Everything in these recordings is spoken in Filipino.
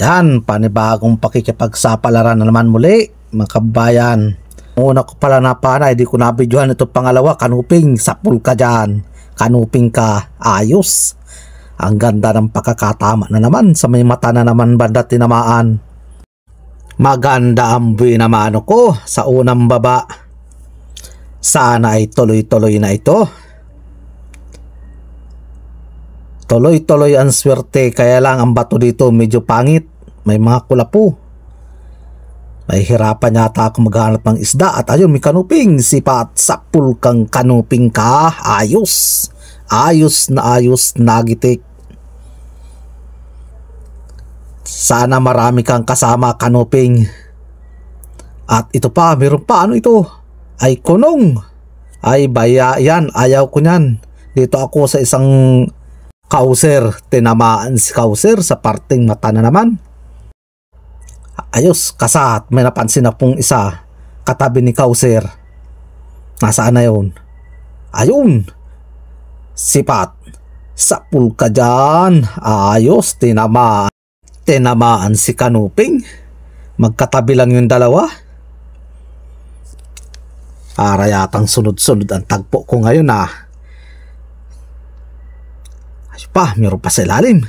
Yan, panibagong pakikipagsapalaran na naman muli, mga kabayan. Una ko pala napana, hindi ko nabidyohan ito pangalawa. Kanuping, sapul ka dyan. Kanuping ka, ayos. Ang ganda ng pakakatama na naman. Sa may mata na naman banda tinamaan. Maganda ang buwi naman ko sa unang baba. Sana ay tuloy-tuloy na ito. Tuloy-tuloy ang swerte, kaya lang ang bato dito medyo pangit. May mga kulapo. May hirapan yata ako maghanap ng isda. At ayun, may kanuping. Sipat, sapul kang kanuping ka. Ayos. Ayos, nagitik. Sana marami kang kasama, kanuping. At ito pa, meron pa. Ano ito? Ay kunong. Ay baya yan, ayaw ko nyan. Dito ako sa isang kauser, tinamaan si kauser sa parting mata na naman. Ayos, kasat, may napansin na pong isa katabi ni kauser. Nasaan na yun? Ayun, sipat, sapul ka dyan. Ayos, tinamaan si kanuping. Magkatabi lang yung dalawa. Para yatang sunod-sunod ang tagpo ko ngayon Ay pa, meron pa sa ilalim.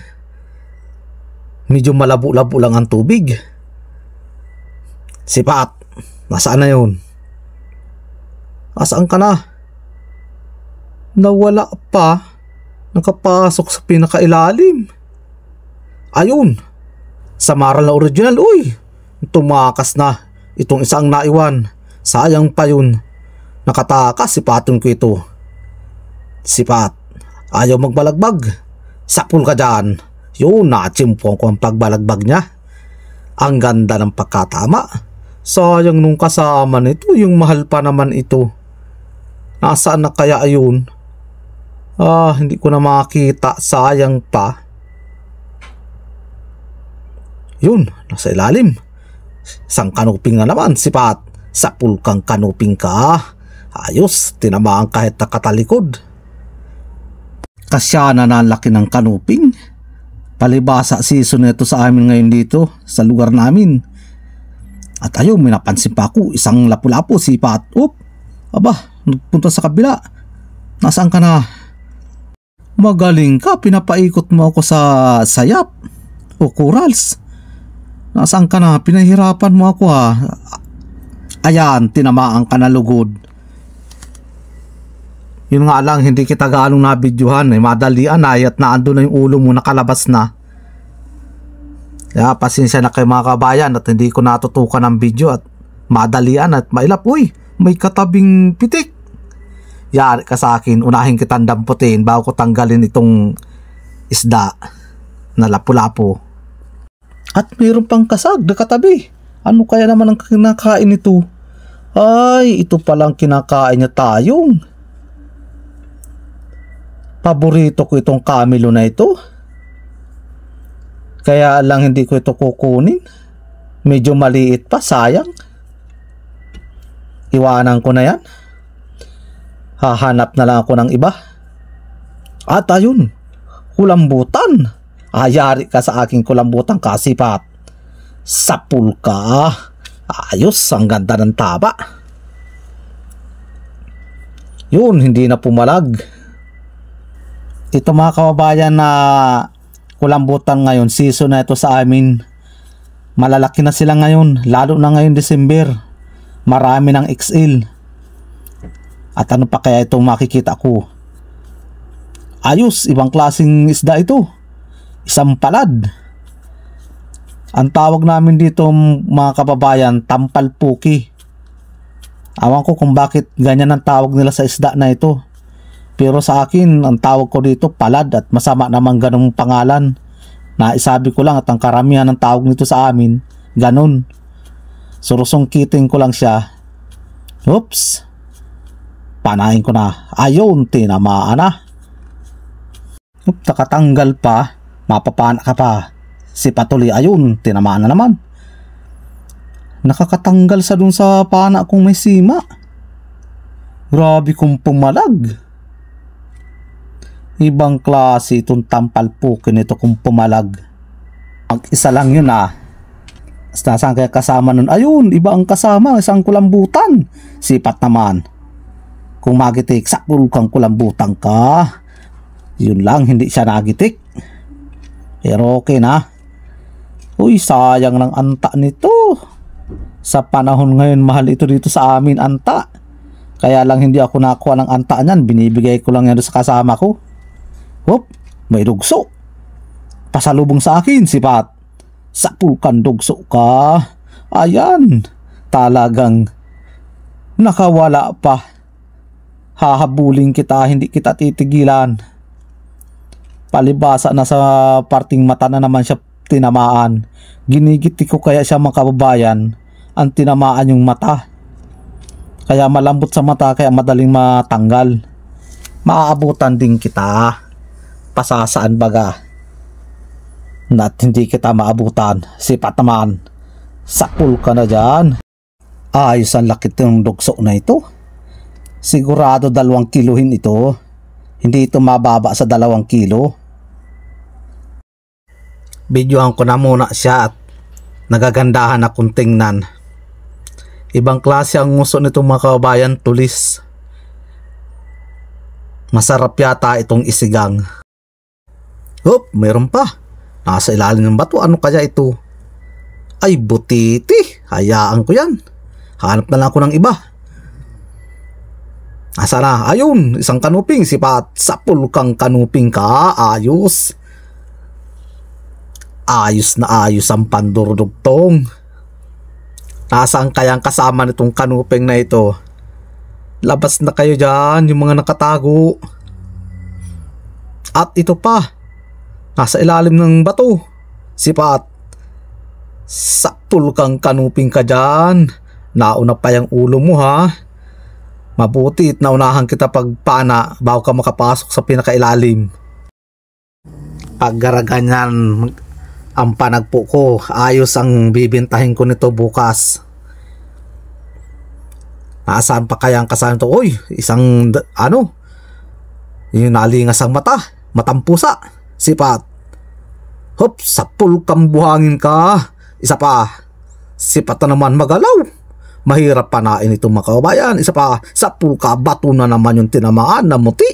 Medyo malabo-labo lang ang tubig. Sipat, nasaan na yun? Nasaan ka na? Nawala pa. Nakapasok sa pinakailalim. Ayun, samaral na original. Uy, tumakas na itong isang naiwan. Sayang pa yun. Nakatakas, sipatin ko ito. Sipat, ayaw magbalagbag. Sapul ka dyan. Yun, nachimpong ko ang pagbalagbag niya. Ang ganda ng pagkatama. Sayang nung kasama nito, yung mahal pa naman ito. Nasaan na kaya ayun? Hindi ko na makita. Sayang pa. Yun, nasa ilalim. Isang kanuping na naman, sipat. Sapul kang kanuping ka. Ayos, tinamaan kahit nakatalikod. Kasya na nalaki ng kanuping. Palibasa season na ito sa amin ngayon dito, sa lugar namin. At ayun, may napansin pa ako, isang lapu-lapu, sipat. Aba, nagpunta sa kabila. Nasaan ka na? Magaling ka, pinapaikot mo ako sa sayap o corals. Nasaan ka na? Pinahirapan mo ako Ayan, tinamaan ka na lugod. Yun nga lang, hindi kita galong nabidyohan. Madalian at naandun na yung ulo mo, nakalabas na. Kaya pasensya na kayo mga kabayan at hindi ko natutukan ng video at madalian at mailap. Uy, may katabing pitik. Yari ka sa akin, unahin kitang damputin bago ko tanggalin itong isda na lapu-lapu. At mayroon pang kasag na katabi. Ano kaya naman ang kinakain nito? Ay, ito palang kinakain niya tayong. Paborito ko itong kamilo na ito. Kaya lang hindi ko ito kukunin. Medyo maliit pa, sayang. Iwanan ko na yan. Hahanap na lang ako ng iba. At ayun, kulambutan. Ayari ka sa aking kulambutan, kasipat. Sapul ka. Ayos, ang ganda ng taba. Yun, hindi na pumalag. Ito mga kababayan na kulambutan ngayon, season na ito sa amin. Malalaki na sila ngayon, lalo na ngayon December. Marami ng XL. At ano pa kaya itong makikita ko? Ayos, ibang klaseng isda ito. Isang palad. Ang tawag namin dito mga kababayan, tampalpuki. Awan ko kung bakit ganyan ang tawag nila sa isda na ito. Pero sa akin, ang tawag ko dito palad at masama naman ganung pangalan. Naisabi ko lang at ang karamihan ng tawag nito sa amin, ganun. Surusungkitin ko lang siya. Oops. Panahin ko na. Ayun, tinamaan na. Nakatanggal pa. Mapapana ka pa. Si Patuli, ayun, tinamaan na naman. Nakakatanggal sa dun sa pana kung may sima. Grabe kung pumalag. Ibang klase itong tampalpukin ito kung pumalag. Mag-isa lang yun Nasaan kaya kasama nun? Ayun, iba ang kasama, isang kulambutan. Sipat naman. Kung magitik, sakul kang kulambutan ka. Yun lang, hindi siya nagitik. Pero okay na. Uy, sayang ng anta nito. Sa panahon ngayon, mahal ito dito sa amin, anta. Kaya lang hindi ako nakuha ng anta niyan. Binibigay ko lang yan sa kasama ko. Hop, may dugso. Pasalubong sa akin, sipat. Sapulkan dugso ka. Ayan, talagang nakawala pa. Hahabulin kita, hindi kita titigilan. Palibasa na sa parting mata na naman siya tinamaan. Ginigiti ko kaya siya, mga kababayan, ang tinamaan yung mata. Kaya malambot sa mata, kaya madaling matanggal. Maaabutan din kita. Pasasaan baga at hindi kita maabutan. Sipat naman. Sakul ka na dyan. Ayos ang laki ng dugso na ito. Sigurado 2 kilohin ito. Hindi ito mababa sa 2 kilo. Videohan ko na muna siya at nagagandahan akong tingnan. Ibang klase ang nguso nitong mga kababayan, tulis. Masarap yata itong isigang. Hop, mayroon pa. Nasa ilalim ng bato. Ano kaya ito? Ay, butiti. Hayaan ko yan. Hanap na lang ako ng iba. Asa na? Ayun, isang kanuping. Sipat. Sapul kang kanuping ka. Ayos. Ayos na ayos ang pandurdugtong. Nasaan kaya ang kasama nitong kanuping na ito? Labas na kayo dyan, yung mga nakatago. At ito pa. Nasa ilalim ng bato. Sipat. Sapul kang kanuping ka dyan. Nauna pa yung ulo mo, ha. Mabuti at naunahan kita pagpana bago ka makapasok sa pinakailalim. Paggaraganyan ang panagpo ko, ayos ang bibintahin ko nito bukas. Nasaan pa kaya ang kasama nito? Uy, isang yung nalingas ang mata. Matampusa. Sipat. Hop, sapul kang buhangin ka. Isa pa. Sipat na naman magalaw. Mahirap panain itong mga kababayan. Isa pa. Sapul ka, bato na naman yung tinamaan na muti.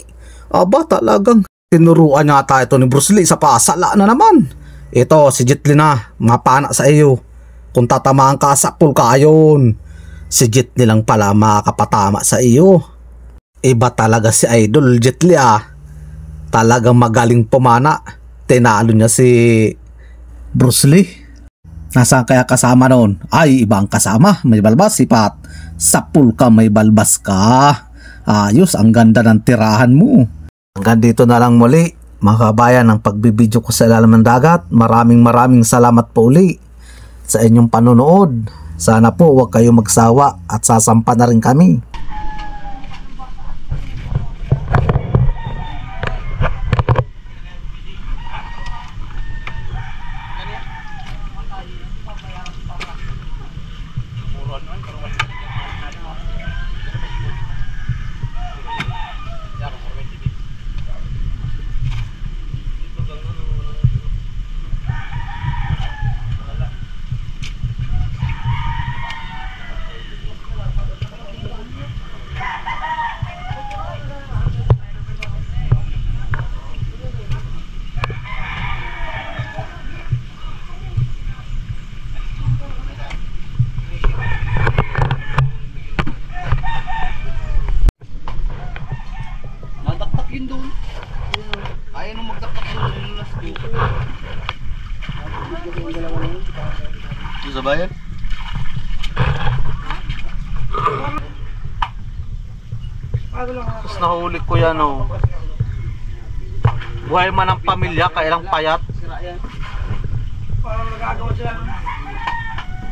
Aba, talagang tinuruan yata ito ni Bruce Lee. Isa pa, sala na naman. Ito, si Jet Li na. Mapana sa iyo. Kung tatamaan ka, sapul ka ayon. Si Jet Li lang pala makakapatama sa iyo. Iba talaga si Idol Jet Li, Talagang magaling pumana. Tinalo niya si Bruce Lee. Nasaan kaya kasama noon? Ay, ibang kasama. May balbas, sipat. Sapul ka, may balbas ka. Ayos, ang ganda ng tirahan mo. Hanggang dito na lang muli, mga kabayan, ang pagbibideo ko sa ilalim ng dagat. Maraming salamat po uli sa inyong panonood. Sana po huwag kayo magsawa at sasampa na rin kami. Ayaw nung magdaktak doon yung last ko. Ito sa bayan? Tapos nahuli ko yan, Buhay man ang pamilya, kailang payat.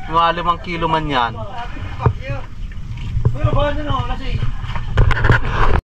Mga 5 kilo man yan.